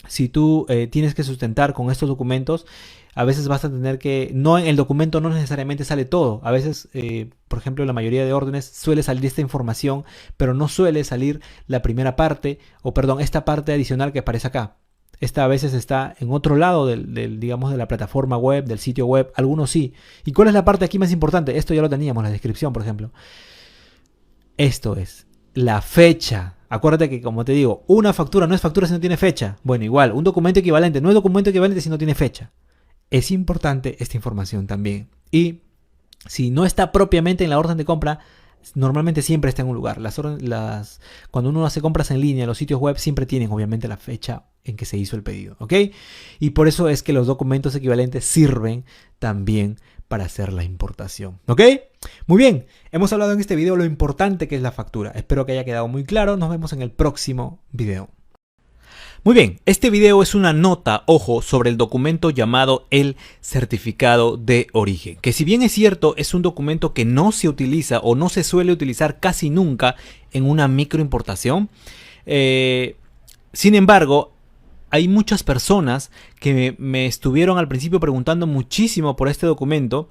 si tú tienes que sustentar con estos documentos, a veces vas a tener que, no en el documento no necesariamente sale todo. A veces, por ejemplo, en la mayoría de órdenes suele salir esta información, pero no suele salir la primera parte, esta parte adicional que aparece acá. Esta a veces está en otro lado digamos, de la plataforma web, del sitio web. Algunos sí. ¿Y cuál es la parte aquí más importante? Esto ya lo teníamos, la descripción, por ejemplo. Esto es la fecha. Acuérdate que, como te digo, una factura no es factura si no tiene fecha. Bueno, igual, un documento equivalente no es documento equivalente si no tiene fecha. Es importante esta información también. Y si no está propiamente en la orden de compra, normalmente siempre está en un lugar. Cuando uno hace compras en línea, los sitios web siempre tienen obviamente la fecha en que se hizo el pedido. ¿Ok? Y por eso es que los documentos equivalentes sirven también para hacer la importación. ¿Ok? Muy bien. Hemos hablado en este video lo importante que es la factura. Espero que haya quedado muy claro. Nos vemos en el próximo video. Muy bien, este video es una nota, ojo, sobre el documento llamado el certificado de origen, que si bien es cierto, es un documento que no se utiliza o no se suele utilizar casi nunca en una microimportación. Sin embargo, hay muchas personas que me estuvieron al principio preguntando muchísimo por este documento.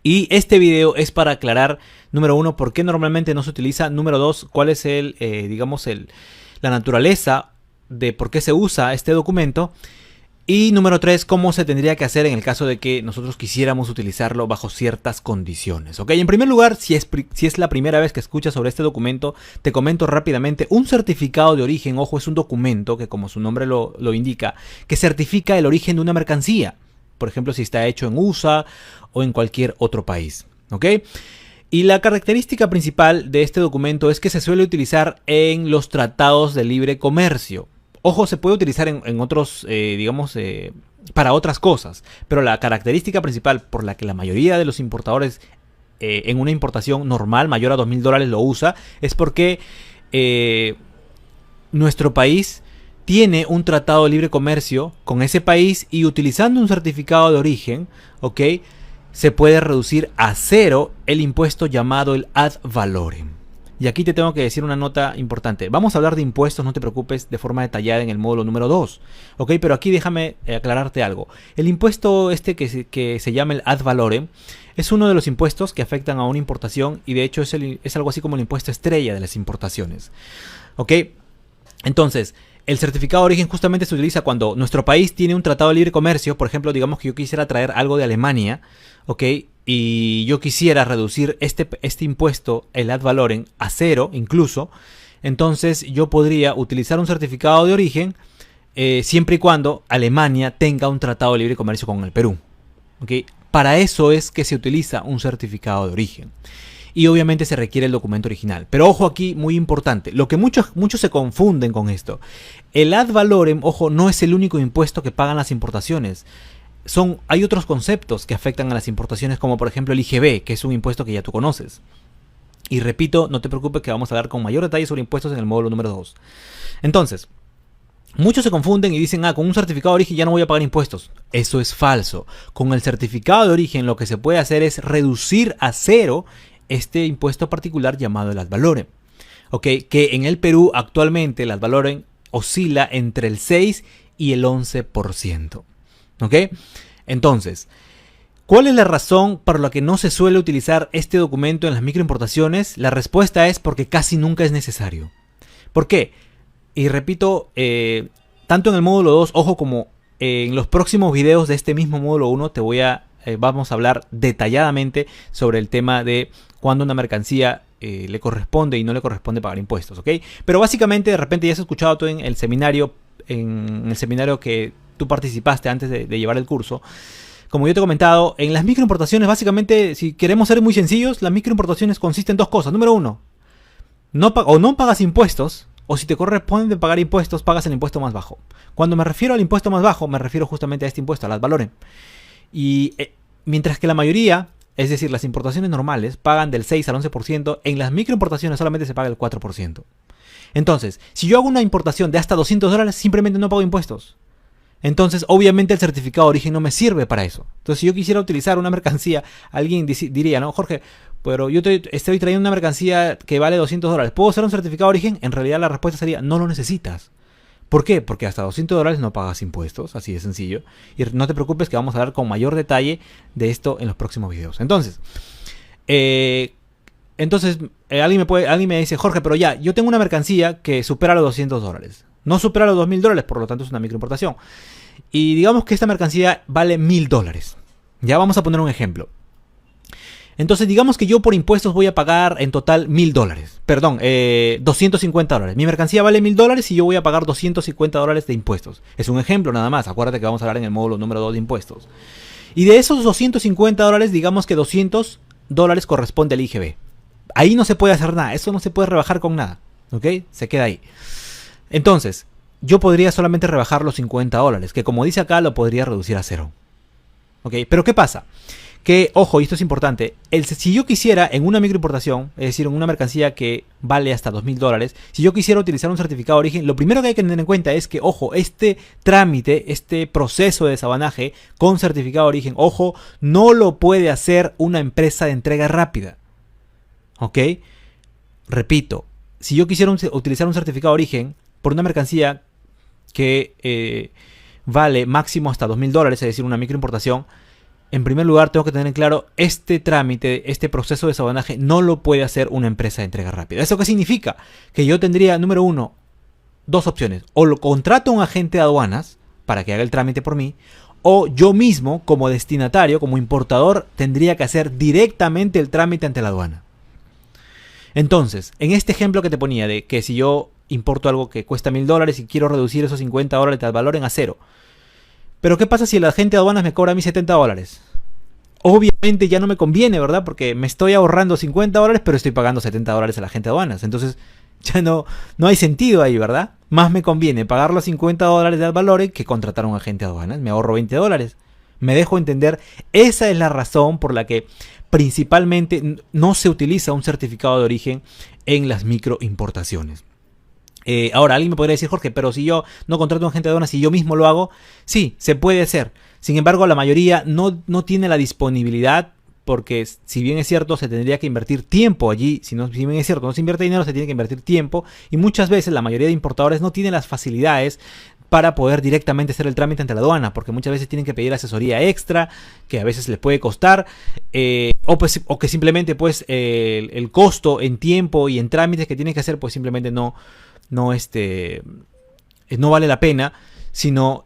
Y este video es para aclarar, número uno, por qué normalmente no se utiliza. Número dos, cuál es la naturaleza de por qué se usa este documento. Y número tres, cómo se tendría que hacer en el caso de que nosotros quisiéramos utilizarlo bajo ciertas condiciones. Ok, en primer lugar, si es la primera vez que escuchas sobre este documento, te comento rápidamente. Un certificado de origen, ojo, es un documento que, como su nombre lo indica, que certifica el origen de una mercancía. Por ejemplo, si está hecho en USA o en cualquier otro país. ¿Ok? Y la característica principal de este documento es que se suele utilizar en los tratados de libre comercio. Ojo, se puede utilizar en otros, para otras cosas. Pero la característica principal por la que la mayoría de los importadores en una importación normal, mayor a $2,000 lo usa, es porque nuestro país tiene un tratado de libre comercio con ese país y utilizando un certificado de origen, ¿ok?, se puede reducir a cero el impuesto llamado el ad valorem. Y aquí te tengo que decir una nota importante. Vamos a hablar de impuestos, no te preocupes, de forma detallada en el módulo número 2. ¿Ok? Pero aquí déjame aclararte algo. El impuesto que se llama el ad valorem es uno de los impuestos que afectan a una importación y de hecho es algo así como el impuesto estrella de las importaciones. ¿Ok? Entonces, el certificado de origen justamente se utiliza cuando nuestro país tiene un tratado de libre comercio. Por ejemplo, digamos que yo quisiera traer algo de Alemania, ¿ok?, y yo quisiera reducir este impuesto, el ad valorem, a cero incluso. Entonces yo podría utilizar un certificado de origen siempre y cuando Alemania tenga un tratado de libre comercio con el Perú. ¿Ok? Para eso es que se utiliza un certificado de origen. Y obviamente se requiere el documento original. Pero ojo aquí, muy importante, lo que muchos se confunden con esto. El ad valorem, ojo, no es el único impuesto que pagan las importaciones. Hay otros conceptos que afectan a las importaciones, como por ejemplo el IGB, que es un impuesto que ya tú conoces. Y repito, no te preocupes que vamos a hablar con mayor detalle sobre impuestos en el módulo número 2. Entonces, muchos se confunden y dicen, con un certificado de origen ya no voy a pagar impuestos. Eso es falso. Con el certificado de origen lo que se puede hacer es reducir a cero este impuesto particular llamado el ad valorem. ¿Ok? Que en el Perú actualmente el ad valorem oscila entre el 6 y el 11%. ¿Ok? Entonces, ¿cuál es la razón por la que no se suele utilizar este documento en las microimportaciones? La respuesta es porque casi nunca es necesario. ¿Por qué? Y repito, tanto en el módulo 2, ojo, como en los próximos videos de este mismo módulo 1 vamos a hablar detalladamente sobre el tema de cuándo una mercancía le corresponde y no le corresponde pagar impuestos, ¿ok? Pero básicamente, de repente ya has escuchado tú en el seminario que tú participaste antes de llevar el curso. Como yo te he comentado, en las microimportaciones, básicamente, si queremos ser muy sencillos, las microimportaciones consisten en dos cosas. Número uno, no pagas impuestos, o si te corresponde pagar impuestos, pagas el impuesto más bajo. Cuando me refiero al impuesto más bajo, me refiero justamente a este impuesto, al ad valorem. Y mientras que la mayoría, es decir, las importaciones normales, pagan del 6 al 11%, en las microimportaciones solamente se paga el 4%. Entonces, si yo hago una importación de hasta $200, simplemente no pago impuestos. Entonces, obviamente el certificado de origen no me sirve para eso. Entonces, si yo quisiera utilizar una mercancía, alguien diría, no, Jorge, pero yo estoy trayendo una mercancía que vale $200. ¿Puedo usar un certificado de origen? En realidad la respuesta sería, no lo necesitas. ¿Por qué? Porque hasta $200 no pagas impuestos, así de sencillo. Y no te preocupes que vamos a hablar con mayor detalle de esto en los próximos videos. Entonces, alguien me dice, Jorge, pero ya, yo tengo una mercancía que supera los $200. No supera los $2,000, por lo tanto es una microimportación. Y digamos que esta mercancía vale $1,000. Ya vamos a poner un ejemplo. Entonces digamos que yo por impuestos voy a pagar en total $1,000. Perdón, $250. Mi mercancía vale $1,000 y yo voy a pagar $250 de impuestos. Es un ejemplo nada más. Acuérdate que vamos a hablar en el módulo número 2 de impuestos. Y de esos $250, digamos que $200 corresponde al IGB. Ahí no se puede hacer nada. Eso no se puede rebajar con nada. ¿Ok? Se queda ahí. Entonces, yo podría solamente rebajar los $50, que como dice acá, lo podría reducir a cero. ¿Ok? Pero ¿qué pasa? que, ojo, y esto es importante, si yo quisiera en una microimportación, es decir, en una mercancía que vale hasta $2.000, si yo quisiera utilizar un certificado de origen, lo primero que hay que tener en cuenta es que, ojo, este trámite, este proceso de desabanaje con certificado de origen, ojo, no lo puede hacer una empresa de entrega rápida. ¿Ok? Repito, si yo quisiera utilizar un certificado de origen por una mercancía que vale máximo hasta $2.000, es decir, una microimportación, en primer lugar tengo que tener en claro este trámite, este proceso de desabanaje no lo puede hacer una empresa de entrega rápida. ¿Eso qué significa? Que yo tendría, número uno, dos opciones. O lo contrato a un agente de aduanas para que haga el trámite por mí, o yo mismo, como destinatario, como importador, tendría que hacer directamente el trámite ante la aduana. Entonces, en este ejemplo que te ponía de que si yo importo algo que cuesta $1.000 y quiero reducir esos $50 al valor en acero, pero ¿qué pasa si el agente de aduanas me cobra a mí $70? Obviamente ya no me conviene, ¿verdad? Porque me estoy ahorrando $50, pero estoy pagando $70 al agente de aduanas. Entonces ya no hay sentido ahí, ¿verdad? Más me conviene pagar los $50 de valor que contratar a un agente de aduanas. Me ahorro $20. Me dejo entender. Esa es la razón por la que principalmente no se utiliza un certificado de origen en las microimportaciones. Ahora, alguien me podría decir, Jorge, pero si yo no contrato a un agente de aduanas y yo mismo lo hago, sí, se puede hacer. Sin embargo, la mayoría no tiene la disponibilidad, porque si bien es cierto, se tendría que invertir tiempo allí. Si bien es cierto, no se invierte dinero, se tiene que invertir tiempo. Y muchas veces la mayoría de importadores no tienen las facilidades para poder directamente hacer el trámite ante la aduana, porque muchas veces tienen que pedir asesoría extra, que a veces les puede costar, o que simplemente pues el costo en tiempo y en trámites que tienen que hacer, pues simplemente no vale la pena, sino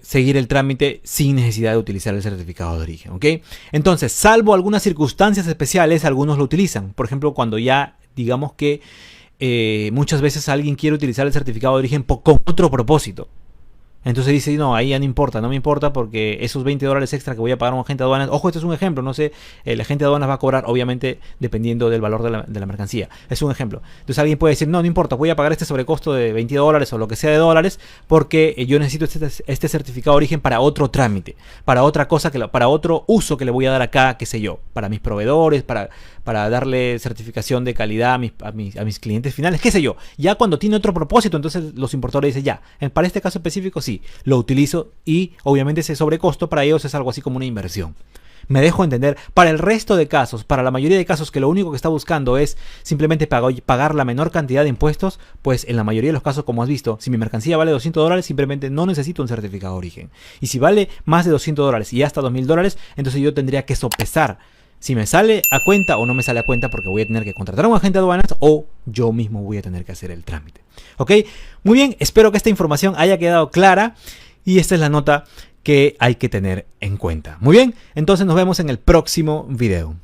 seguir el trámite sin necesidad de utilizar el certificado de origen, ¿ok? Entonces, salvo algunas circunstancias especiales, algunos lo utilizan. Por ejemplo, cuando ya digamos que muchas veces alguien quiere utilizar el certificado de origen con otro propósito. Entonces dice, no, ahí ya no me importa porque esos $20 extra que voy a pagar a un agente de aduanas, ojo, este es un ejemplo, no sé, el agente de aduanas va a cobrar obviamente dependiendo del valor de la mercancía, es un ejemplo. Entonces alguien puede decir, no importa, voy a pagar este sobrecosto de $20 o lo que sea de dólares porque yo necesito este certificado de origen para otro trámite, para otra cosa, para otro uso que le voy a dar acá, qué sé yo, para mis proveedores, para darle certificación de calidad a mis clientes finales, qué sé yo. Ya cuando tiene otro propósito, entonces los importadores dicen, ya, para este caso específico sí, lo utilizo y obviamente ese sobrecosto para ellos es algo así como una inversión. Me dejo entender. Para el resto de casos, para la mayoría de casos que lo único que está buscando es simplemente pagar la menor cantidad de impuestos, pues en la mayoría de los casos, como has visto, si mi mercancía vale $200, simplemente no necesito un certificado de origen. Y si vale más de $200 y hasta $2.000, entonces yo tendría que sopesar si me sale a cuenta o no me sale a cuenta, porque voy a tener que contratar a un agente de aduanas o yo mismo voy a tener que hacer el trámite. ¿Ok? Muy bien, espero que esta información haya quedado clara y esta es la nota que hay que tener en cuenta. Muy bien, entonces nos vemos en el próximo video.